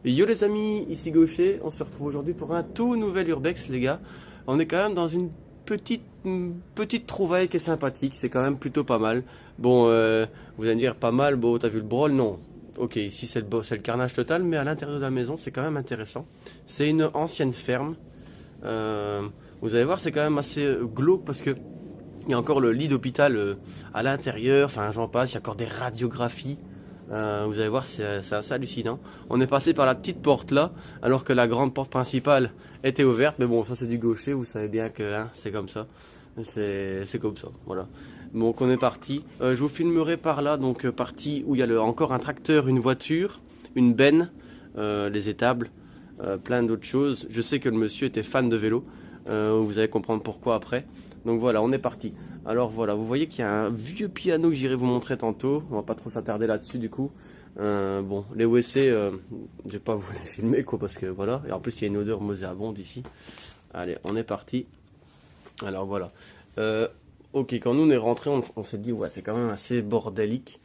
Yo les amis, ici Gaucher, on se retrouve aujourd'hui pour un tout nouvel Urbex les gars. On est quand même dans une petite trouvaille qui est sympathique, c'est quand même plutôt pas mal. Bon, vous allez me dire pas mal, bon t'as vu le brawl? Non. Ok, ici c'est le carnage total, mais à l'intérieur de la maison c'est quand même intéressant. C'est une ancienne ferme. Euh, Vous allez voir c'est quand même assez glauque parce que il y a encore le lit d'hôpital à l'intérieur, enfin j'en passe, il y a encore des radiographies. Vous allez voir, c'est assez hallucinant. On est passé par la petite porte là, alors que la grande porte principale était ouverte. Mais bon, ça c'est du gaucher, vous savez bien que hein, c'est comme ça. C'est comme ça, voilà. Donc on est parti. Je vous filmerai par là, donc partie où il y a encore un tracteur, une voiture, une benne, les étables, plein d'autres choses. Je sais que le monsieur était fan de vélo. Vous allez comprendre pourquoi après. Donc voilà, on est parti. Alors voilà, vous voyez qu'il y a un vieux piano que j'irai vous montrer tantôt. On va pas trop s'attarder là-dessus du coup. Bon, les WC, je vais pas vous les filmer quoi parce que voilà. Et en plus il y a une odeur nauséabonde ici. Allez, on est parti. Alors voilà. Ok, quand nous on est rentré, on s'est dit ouais c'est quand même assez bordélique.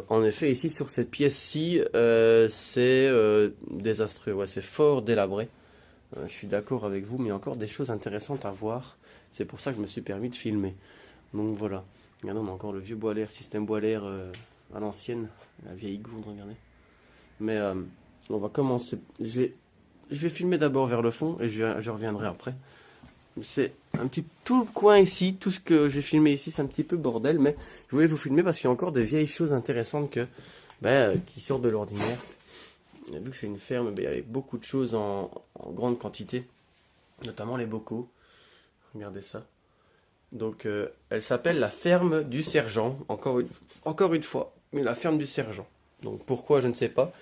En effet, ici sur cette pièce-ci, c'est désastreux. Ouais, c'est fort délabré. Je suis d'accord avec vous, mais il y a encore des choses intéressantes à voir. C'est pour ça que je me suis permis de filmer. Donc voilà. Regardez, on a encore le vieux boiler, système boiler à l'ancienne. La vieille gourde, regardez. Mais on va commencer. Je vais filmer d'abord vers le fond et je reviendrai après. C'est un petit tout le coin ici, tout ce que j'ai filmé ici, c'est un petit peu bordel, mais je voulais vous filmer parce qu'il y a encore des vieilles choses intéressantes qui sortent de l'ordinaire. Vu que c'est une ferme, il y avait beaucoup de choses en grande quantité, notamment les bocaux. Regardez ça. Donc, elle s'appelle la ferme du sergent, encore une fois, mais la ferme du sergent. Donc, pourquoi, je ne sais pas,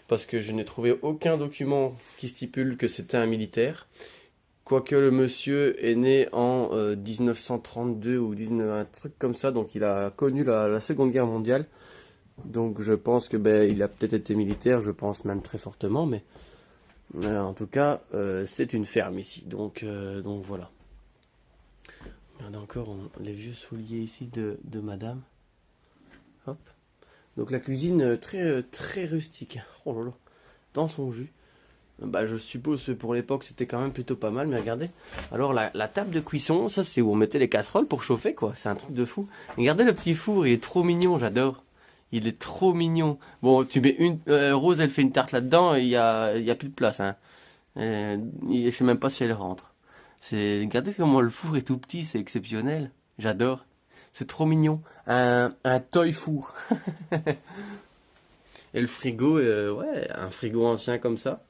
parce que je n'ai trouvé aucun document qui stipule que c'était un militaire. Quoique le monsieur est né en 1932 ou 19, un truc comme ça, donc il a connu la Seconde Guerre mondiale. Donc je pense que il a peut-être été militaire, je pense même très fortement, mais en tout cas c'est une ferme ici, donc voilà. Regardez encore les vieux souliers ici de madame. Hop. Donc la cuisine très rustique. Oh là là, dans son jus. Je suppose que pour l'époque c'était quand même plutôt pas mal, mais regardez. Alors la table de cuisson, ça c'est où on mettait les casseroles pour chauffer quoi, c'est un truc de fou. Regardez le petit four, il est trop mignon, j'adore. Il est trop mignon. Bon, tu mets Rose, elle fait une tarte là-dedans, il y a plus de place. Hein. Je sais même pas si elle rentre. Regardez comment le four est tout petit, c'est exceptionnel. J'adore. C'est trop mignon. Un toy four. Et le frigo, ouais, un frigo ancien comme ça.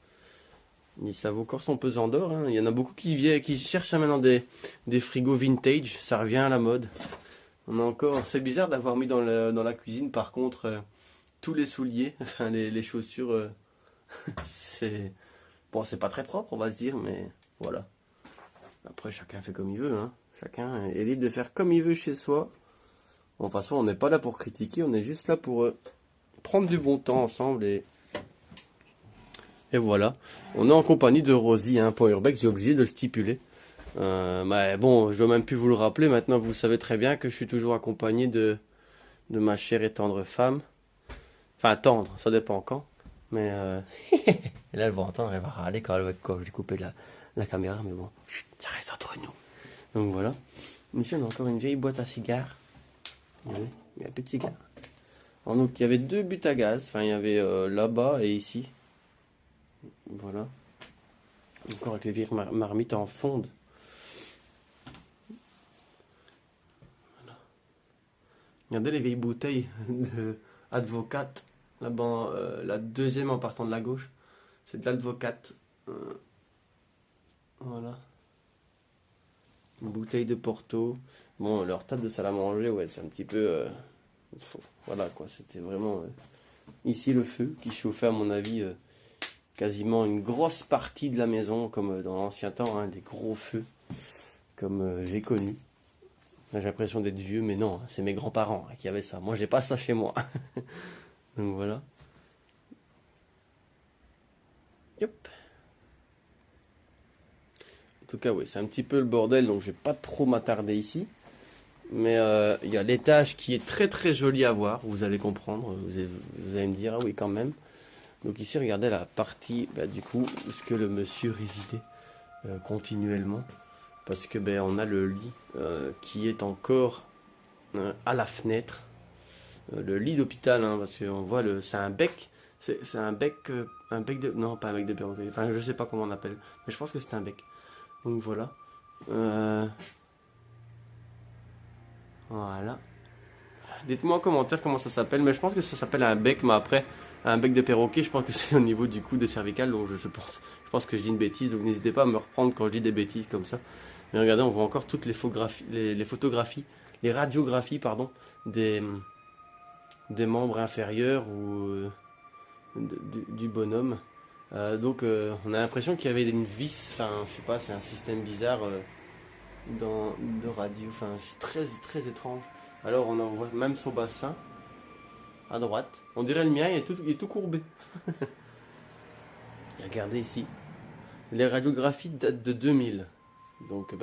Ça vaut encore son pesant d'or. Hein. Il y en a beaucoup qui cherchent maintenant des frigos vintage. Ça revient à la mode. On a encore. C'est bizarre d'avoir mis dans la cuisine, par contre, tous les souliers, enfin les chaussures. C'est bon, c'est pas très propre, on va se dire, mais voilà. Après, chacun fait comme il veut. Hein. Chacun est libre de faire comme il veut chez soi. Bon, de toute façon, on n'est pas là pour critiquer, on est juste là pour prendre du bon temps ensemble et voilà. On est en compagnie de Rosie, hein, pour Urbex, j'ai obligé de le stipuler. Mais bon, je dois même plus vous le rappeler. Maintenant, vous savez très bien que je suis toujours accompagné de ma chère et tendre femme. Enfin, tendre, ça dépend quand. Mais et là, elle va entendre, elle va râler quand je vais couper la caméra. Mais bon, chut, ça reste entre nous. Donc voilà. Ici, on a encore une vieille boîte à cigares. Regardez, il y a plus de cigares. Alors, donc, il y avait deux buts à gaz. Enfin, il y avait là-bas et ici. Voilà. Encore avec les vieilles marmites en fonte. Regardez les vieilles bouteilles de Advocate. Là-bas, la deuxième en partant de la gauche. C'est de l'Advocate. Voilà. Une bouteille de Porto. Bon, leur table de salle à manger, ouais, c'est un petit peu... voilà, quoi. C'était vraiment... ici, le feu qui chauffait, à mon avis, quasiment une grosse partie de la maison, comme dans l'ancien temps, hein, des gros feux, comme j'ai connu. J'ai l'impression d'être vieux, mais non, c'est mes grands-parents qui avaient ça. Moi, j'ai pas ça chez moi. Donc voilà. Yop. En tout cas, oui, c'est un petit peu le bordel, donc je vais pas trop m'attarder ici. Mais il y a l'étage qui est très très joli à voir, vous allez comprendre, vous allez me dire, ah oui quand même. Donc ici, regardez la partie, du coup, où est-ce que le monsieur résidait continuellement. Parce que on a le lit qui est encore à la fenêtre. Le lit d'hôpital, hein, parce qu'on voit c'est un bec. C'est un bec de... Non, pas un bec de perroquet. Enfin, je sais pas comment on appelle. Mais je pense que c'est un bec. Donc voilà. Voilà. Dites-moi en commentaire comment ça s'appelle. Mais je pense que ça s'appelle un bec. Mais après, un bec de perroquet, je pense que c'est au niveau du cou des cervicales. Donc je pense que je dis une bêtise. Donc n'hésitez pas à me reprendre quand je dis des bêtises comme ça. Mais regardez, on voit encore toutes les photographies, les radiographies, pardon, des membres inférieurs ou du bonhomme. On a l'impression qu'il y avait une vis, enfin je sais pas, c'est un système bizarre de radio, enfin c'est très très étrange. Alors on en voit même son bassin à droite. On dirait le mien, il est tout courbé. Et regardez ici, les radiographies datent de 2000. Donc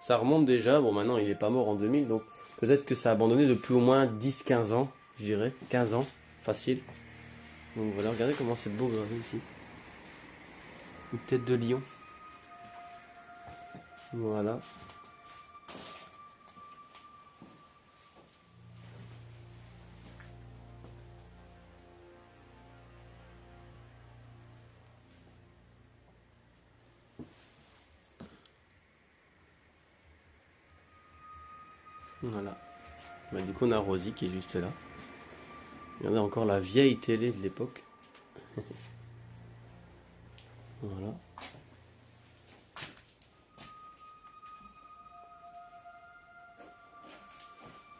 ça remonte déjà. Bon, maintenant il est pas mort en 2000, donc peut-être que ça a abandonné depuis au moins 10-15 ans, je dirais, 15 ans, facile. Donc voilà, regardez comment c'est beau gravé ici. Une tête de lion. Voilà. Voilà. Du coup, on a Rosie qui est juste là. Regardez encore la vieille télé de l'époque. Voilà.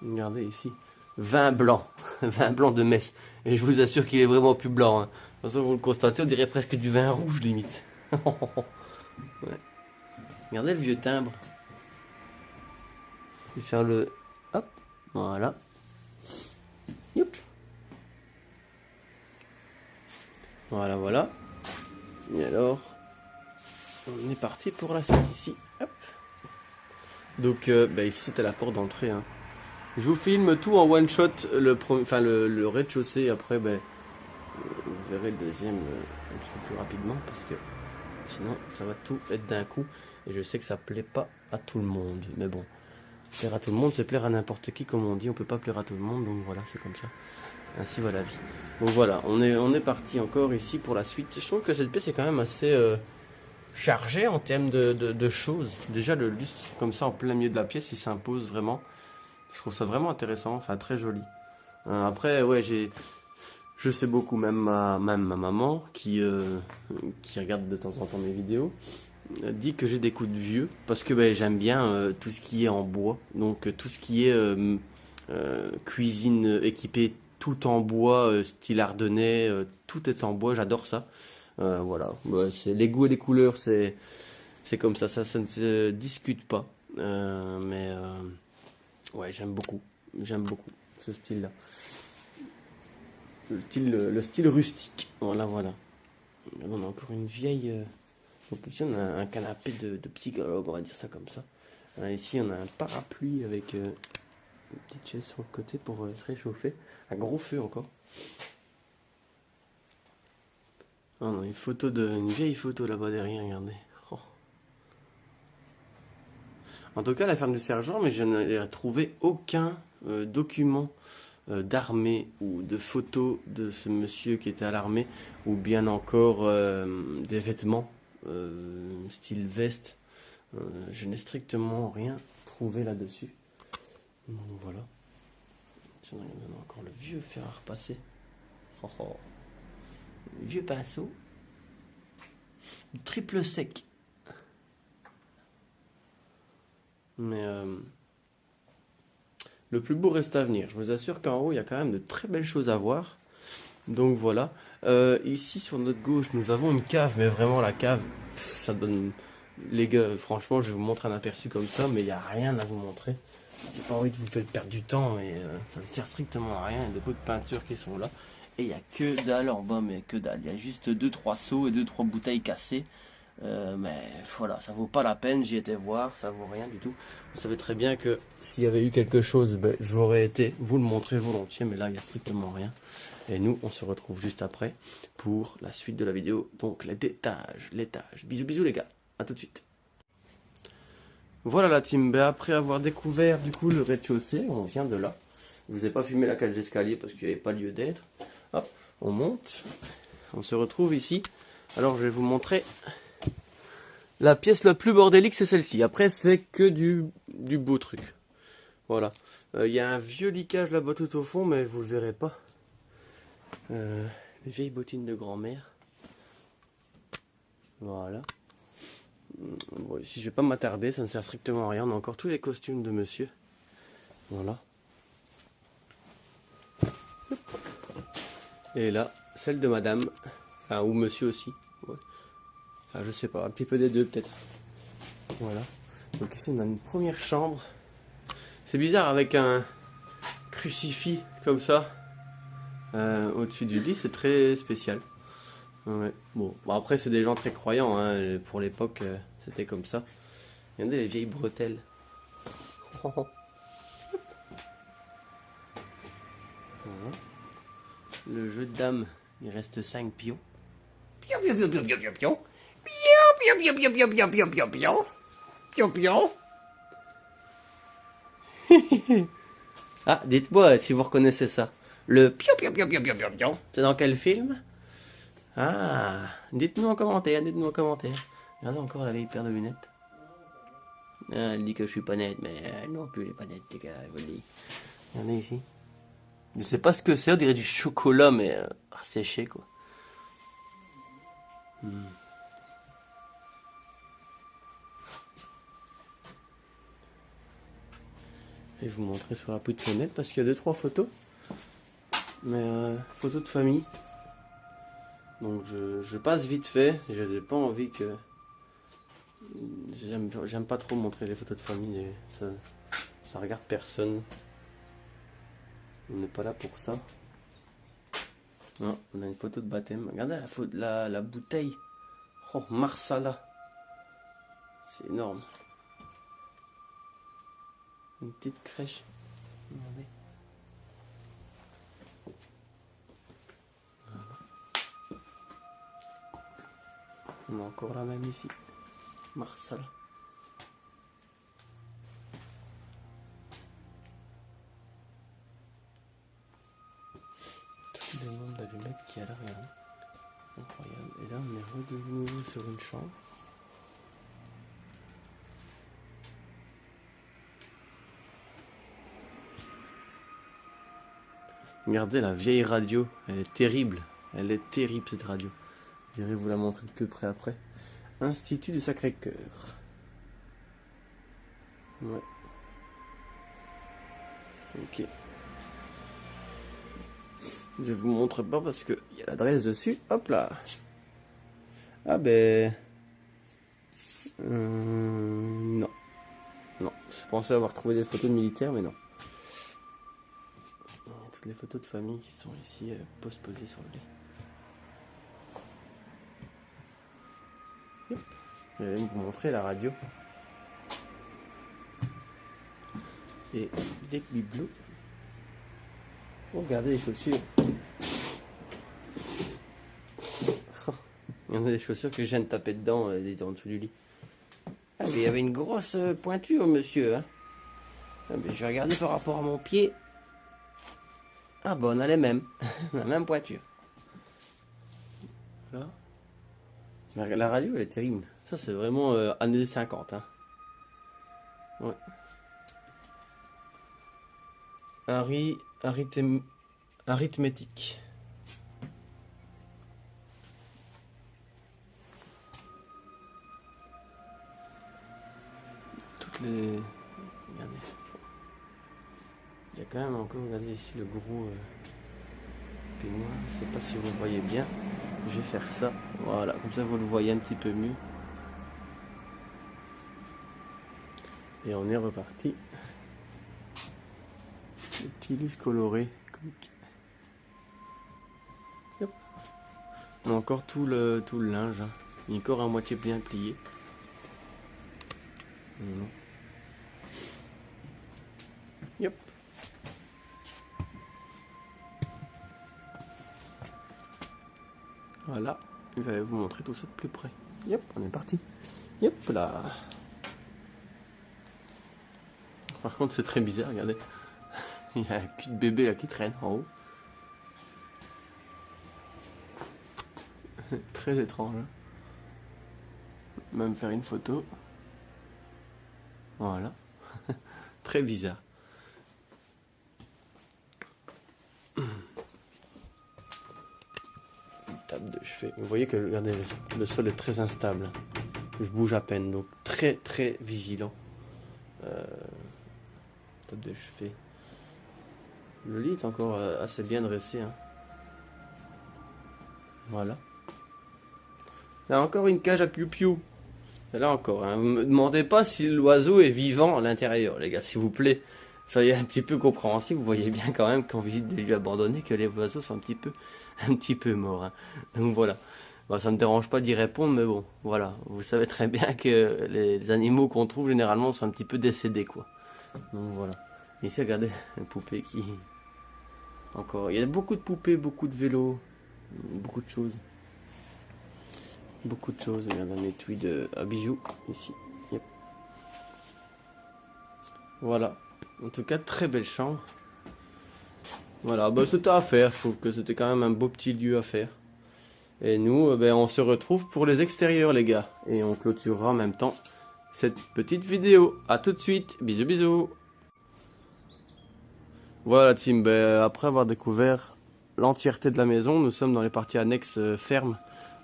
Regardez ici. Vin blanc. Vin blanc de Metz. Et je vous assure qu'il est vraiment plus blanc. Hein. De toute façon, vous le constatez, on dirait presque du vin rouge limite. Ouais. Regardez le vieux timbre. Je vais faire le... Hop. Voilà. Youp. Voilà, voilà. Et alors, on est parti pour la suite ici. Hop. Donc, ici c'était la porte d'entrée. Hein. Je vous filme tout en one shot, le rez-de-chaussée. Après, vous verrez le deuxième un petit peu plus rapidement parce que sinon ça va tout être d'un coup. Et je sais que ça plaît pas à tout le monde. Mais bon, plaire à tout le monde, c'est plaire à n'importe qui, comme on dit. On peut pas plaire à tout le monde, donc voilà, c'est comme ça. Ainsi va la vie. Donc voilà, on est parti encore ici pour la suite. Je trouve que cette pièce est quand même assez chargée en termes de choses. Déjà le lustre comme ça en plein milieu de la pièce, il s'impose vraiment. Je trouve ça vraiment intéressant, enfin très joli. Après, ouais, je sais beaucoup, même ma maman qui regarde de temps en temps mes vidéos, dit que j'ai des coups de vieux parce que j'aime bien tout ce qui est en bois. Donc tout ce qui est cuisine équipée tout en bois, style ardennais, tout est en bois, j'adore ça. Voilà, c'est les goûts et les couleurs, c'est comme ça ne se discute pas. Ouais, j'aime beaucoup ce style-là. Le style rustique. Voilà, voilà. On a encore une vieille. Donc ici, on a un canapé de psychologue, on va dire ça comme ça. Ici, on a un parapluie avec une petite chaise sur le côté pour se réchauffer. Un gros feu encore. On a une vieille photo là-bas derrière, regardez. Oh. En tout cas, la ferme du sergent, mais je n'ai trouvé aucun document d'armée ou de photos de ce monsieur qui était à l'armée, ou bien encore des vêtements style veste. Je n'ai strictement rien trouvé là-dessus. Donc voilà. On a encore le vieux fer à repasser. Oh, oh. Le vieux pinceau. Le triple sec. Mais le plus beau reste à venir. Je vous assure qu'en haut, il y a quand même de très belles choses à voir. Donc voilà. Ici, sur notre gauche, nous avons une cave. Mais vraiment, la cave, ça donne... Les gars, franchement, je vais vous montrer un aperçu comme ça. Mais il n'y a rien à vous montrer. J'ai pas envie de vous faire perdre du temps. Et ça ne sert strictement à rien. Il y a des pots de peinture qui sont là. Et il n'y a que dalle en bas. Mais que dalle. Il y a juste 2-3 seaux et 2-3 bouteilles cassées. Mais voilà, ça vaut pas la peine, j'y étais voir, ça vaut rien du tout. Vous savez très bien que s'il y avait eu quelque chose, ben, j'aurais été vous le montrer volontiers, mais là il n'y a strictement rien. Et nous, on se retrouve juste après pour la suite de la vidéo. Donc l'étage. Bisous bisous les gars, à tout de suite. Voilà la team, ben, après avoir découvert du coup le rez-de-chaussée, on vient de là. Je vous ai pas filmé la cage d'escalier parce qu'il n'y avait pas lieu d'être. Hop, on monte, on se retrouve ici. Alors je vais vous montrer. La pièce la plus bordélique, c'est celle-ci. Après, c'est que du beau truc. Voilà. Il y a un vieux liquage là-bas tout au fond, mais vous le verrez pas. Les vieilles bottines de grand-mère. Voilà. Bon, ici, je vais pas m'attarder, ça ne sert strictement à rien. On a encore tous les costumes de monsieur. Voilà. Et là, celle de madame. Enfin, ou monsieur aussi. Ouais. Enfin, je sais pas, un petit peu des deux peut-être. Voilà. Donc ici, on a une première chambre. C'est bizarre avec un crucifix comme ça au-dessus du lit, c'est très spécial. Ouais. Bon, après c'est des gens très croyants, hein. Pour l'époque c'était comme ça. Regardez les vieilles bretelles. Voilà. Le jeu de dames, il reste 5 pions. Pion pion pion pion pion pion pion. Pion pion pion pion pion pion pion pion. Pion pion. Ah, dites-moi si vous reconnaissez ça. Le pion pion pion pion pion pion pion. C'est dans quel film? Ah, dites-nous en commentaire, dites-nous en commentaire. Regardez encore la vieille paire de lunettes. Ah, elle dit que je suis pas net, mais non plus, elle est pas nette, les gars, je vous le dis. Regardez ici. Je sais pas ce que c'est, on dirait du chocolat, mais séché, quoi. Je vais vous montrer sur la petite fenêtre parce qu'il y a 2-3 photos. Mais photos de famille. Donc je passe vite fait. Je n'ai pas envie que. J'aime pas trop montrer les photos de famille. Ça regarde personne. On n'est pas là pour ça. Non, on a une photo de baptême. Regardez la bouteille. Oh, Marsala. C'est énorme. Une petite crèche. Regardez. On a encore la même ici. Marsala. Tous les nombres d'allumettes qui a là, regardez. Incroyable. Et là, on est redevenu sur une chambre. Regardez la vieille radio. Elle est terrible. Elle est terrible cette radio. Je vais vous la montrer de plus près après. Institut du Sacré-Cœur. Ouais. Ok. Je vous montre pas parce qu'il y a l'adresse dessus. Hop là. Ah ben... non. Non. Je pensais avoir trouvé des photos de militaires, mais non. Il y a toutes les photos de famille qui sont ici posées sur le lit. Yep. Je vais vous montrer la radio. Et les bibelots. Regardez les chaussures. Il y en a des chaussures que je viens de taper dedans, en dessous du lit. Ah mais il y avait une grosse pointure, monsieur. Hein. Ah, mais je vais regarder par rapport à mon pied. Ah bon, on a les mêmes. La même pointure. Là. La radio, elle est terrible. Ça, c'est vraiment années 50. Hein. Ouais. Arithmétique. Toutes les... Regardez. Il y a quand même encore, regardez ici le gros peignoir. Je sais pas si vous le voyez bien. Je vais faire ça. Voilà, comme ça vous le voyez un petit peu mieux. Et on est reparti. Le petit luce coloré. On a encore tout le linge. Hein. Il est encore à moitié bien plié. Yep. Voilà, je vais vous montrer tout ça de plus près. Yep, on est parti. Yep là. Par contre, c'est très bizarre, regardez. Il y a un cul de bébé là qui traîne en haut. Très étrange. Hein. Même faire une photo. Voilà. Très bizarre. Une table de chevet. Vous voyez que regardez, le sol est très instable. Je bouge à peine, donc très très vigilant. Table de chevet. Le lit est encore assez bien dressé. Hein. Voilà. Là encore une cage à piou-piou. Là encore, hein. Vous me demandez pas si l'oiseau est vivant à l'intérieur, les gars, s'il vous plaît. Soyez un petit peu compréhensifs. Vous voyez bien quand même quand on visite des lieux abandonnés que les oiseaux sont un petit peu morts. Hein. Donc voilà. Bon, ça me dérange pas d'y répondre, mais bon, voilà. Vous savez très bien que les animaux qu'on trouve généralement sont un petit peu décédés, quoi. Donc voilà. Ici, regardez, une poupée qui... Encore, il y a beaucoup de poupées, beaucoup de vélos, beaucoup de choses. Beaucoup de choses. Regarde un étui à bijoux ici. Yep. Voilà. En tout cas, très belle chambre. Voilà, bah, c'était à faire. Je trouve que c'était quand même un beau petit lieu à faire. Et nous, ben, on se retrouve pour les extérieurs, les gars. Et on clôturera en même temps cette petite vidéo. À tout de suite. Bisous, bisous. Voilà, team. Ben, après avoir découvert l'entièreté de la maison, nous sommes dans les parties annexes fermes.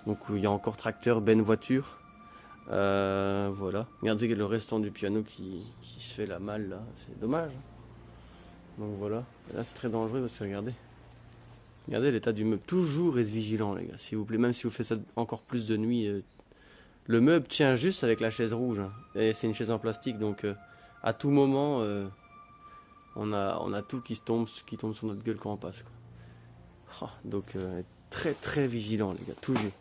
Donc où il y a encore tracteur, benne, voiture. Voilà. Regardez le restant du piano qui se fait la malle là. C'est dommage. Donc voilà. Et là c'est très dangereux parce que regardez. Regardez l'état du meuble. Toujours être vigilant les gars, s'il vous plaît. Même si vous faites ça encore plus de nuit. Le meuble tient juste avec la chaise rouge. Hein. Et c'est une chaise en plastique. Donc à tout moment, on a tout qui tombe sur notre gueule quand on passe. Quoi. Oh, donc très très vigilant les gars. Toujours.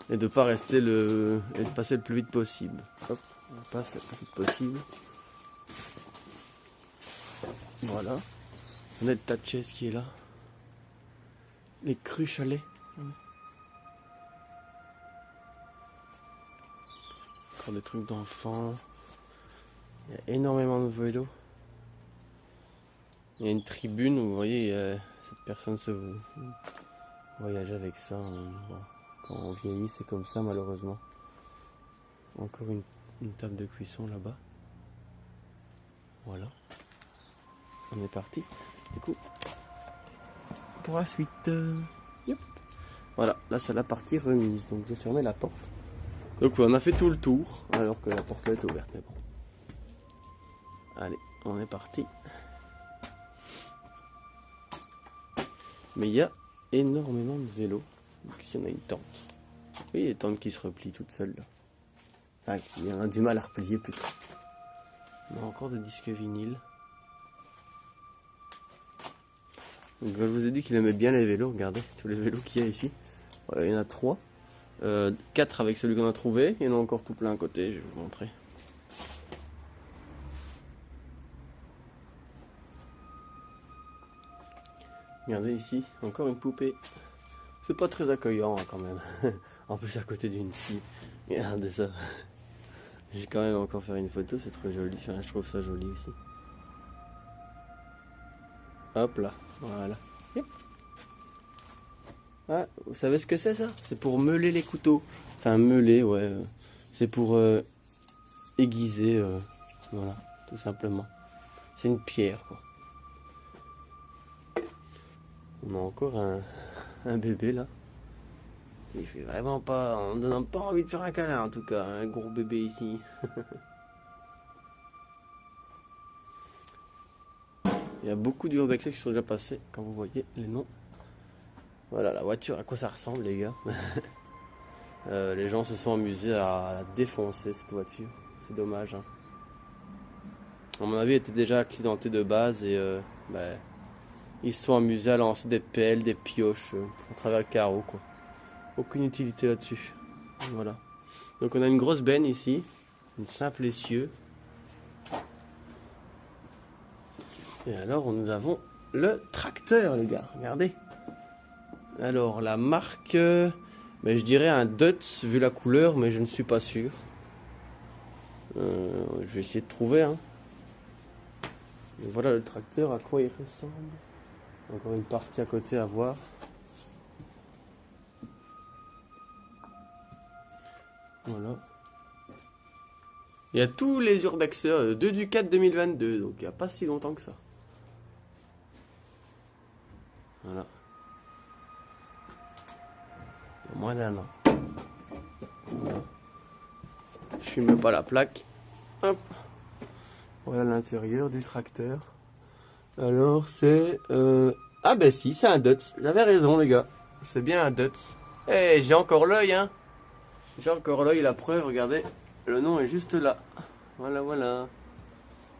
Et de pas rester et de passer le plus vite possible. Hop, on passe le plus vite possible. Voilà. On a le tas de chaises qui est là. Les cruches à lait. Encore des trucs d'enfants. Il y a énormément de vélos. Il y a une tribune où vous voyez cette personne se voyage avec ça. Bon. Quand on vieillit, c'est comme ça malheureusement. Encore une table de cuisson là-bas. Voilà. On est parti. Du coup, pour la suite. Yep. Voilà, là c'est la partie remise. Donc j'ai fermé la porte. Donc on a fait tout le tour alors que la porte est ouverte. Mais bon. Allez, on est parti. Mais il y a énormément de vélos. Donc ici on a une tente. Oui, les tentes qui se replient toutes seules là. Enfin, qui a du mal à replier plutôt. On a encore des disques vinyles. Donc, je vous ai dit qu'il aimait bien les vélos. Regardez tous les vélos qu'il y a ici. Voilà, il y en a 3. 4 avec celui qu'on a trouvé. Il y en a encore tout plein à côté. Je vais vous montrer. Regardez ici, encore une poupée. C'est pas très accueillant hein, quand même. En plus à côté d'une scie. Regardez ça. J'ai quand même encore faire une photo, c'est très joli. Enfin, je trouve ça joli aussi. Hop là, voilà. Yep. Ah, vous savez ce que c'est ça? C'est pour meuler les couteaux. Enfin meuler, ouais. C'est pour aiguiser, voilà, tout simplement. C'est une pierre quoi. On a encore un bébé là. Il fait vraiment pas. On ne donne pas envie de faire un câlin en tout cas. Un gros bébé ici. Il y a beaucoup d'urbexés qui sont déjà passés. Quand vous voyez les noms. Voilà la voiture. À quoi ça ressemble les gars? Les gens se sont amusés à la défoncer cette voiture. C'est dommage. Hein. À mon avis, elle était déjà accidentée de base et ils se sont amusés à lancer des pelles, des pioches à travers le carreau quoi. Aucune utilité là-dessus. Voilà. Donc on a une grosse benne ici, une simple essieu. Et alors nous avons le tracteur les gars, regardez. Alors la marque, je dirais un Dutz vu la couleur, mais je ne suis pas sûr. Je vais essayer de trouver. Hein. Et voilà le tracteur, à quoi il ressemble. Encore une partie à côté à voir. Voilà. Il y a tous les urbexeurs 2 du 4 2022, donc il n'y a pas si longtemps que ça. Voilà. Il y a moins d'un an. Voilà. Je fume même pas la plaque. Hop. Voilà l'intérieur du tracteur. Alors c'est... Ah ben si, c'est un Dutz. J'avais raison les gars. C'est bien un Dutz. Eh, j'ai encore l'œil hein. J'ai encore l'œil, la preuve, regardez. Le nom est juste là. Voilà, voilà.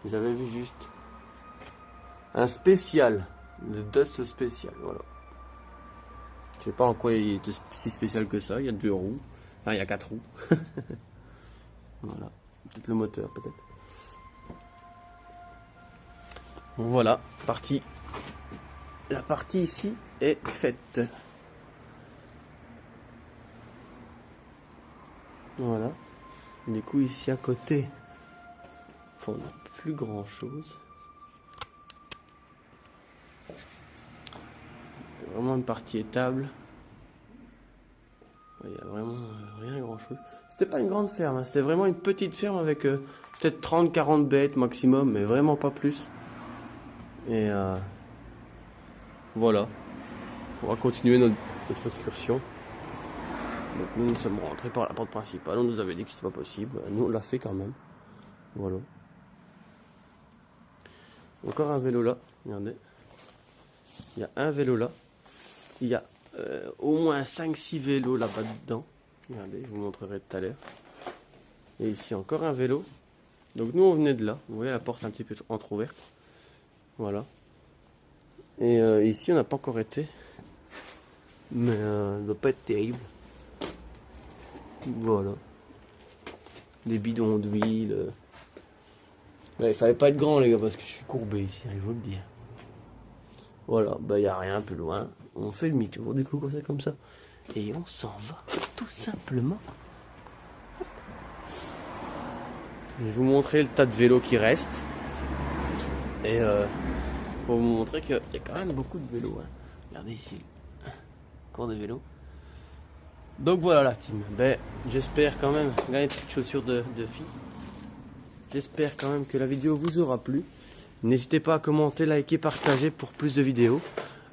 J'avais vu juste. Un spécial. Le Dutz spécial, voilà. Je sais pas en quoi il est si spécial que ça. Il y a 2 roues. Enfin, il y a 4 roues. Voilà. Peut-être le moteur, peut-être. Bon, voilà. Partie. La partie ici est faite. Voilà. Du coup, ici à côté, on n'a plus grand chose. Vraiment une partie étable. Il n'y a vraiment rien grand chose. C'était pas une grande ferme, hein. C'était vraiment une petite ferme avec peut-être 30-40 bêtes maximum, mais vraiment pas plus. Et voilà. On va continuer notre excursion. Donc nous sommes rentrés par la porte principale, on nous avait dit que c'était pas possible, nous on l'a fait quand même. Voilà. Encore un vélo là, regardez. Il y a un vélo là. Il y a au moins 5-6 vélos là-bas dedans. Regardez, je vous montrerai tout à l'heure. Et ici encore un vélo. Donc nous on venait de là, vous voyez la porte un petit peu entrouverte. Voilà. Et ici on n'a pas encore été. Mais ça ne doit pas être terrible. Voilà. Des bidons d'huile. Ouais, il fallait pas être grand les gars parce que je suis courbé ici, je vous le dire. Voilà, il n'y a rien un peu loin. On fait le demi-tour du coup quand c'est comme ça. Et on s'en va tout simplement. Je vais vous montrer le tas de vélos qui reste. Et pour vous montrer qu'il y a quand même beaucoup de vélos. Hein. Regardez ici. Encore des vélos. Donc voilà la team, j'espère quand même, regardez les petites chaussures de filles. J'espère quand même que la vidéo vous aura plu. N'hésitez pas à commenter, liker, partager pour plus de vidéos.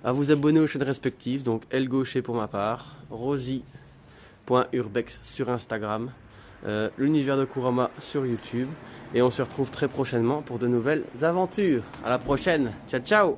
À vous abonner aux chaînes respectives, donc Elle Gaucher pour ma part, Rosie.urbex sur Instagram, l'univers de Kurama sur YouTube. Et on se retrouve très prochainement pour de nouvelles aventures. À la prochaine, ciao ciao.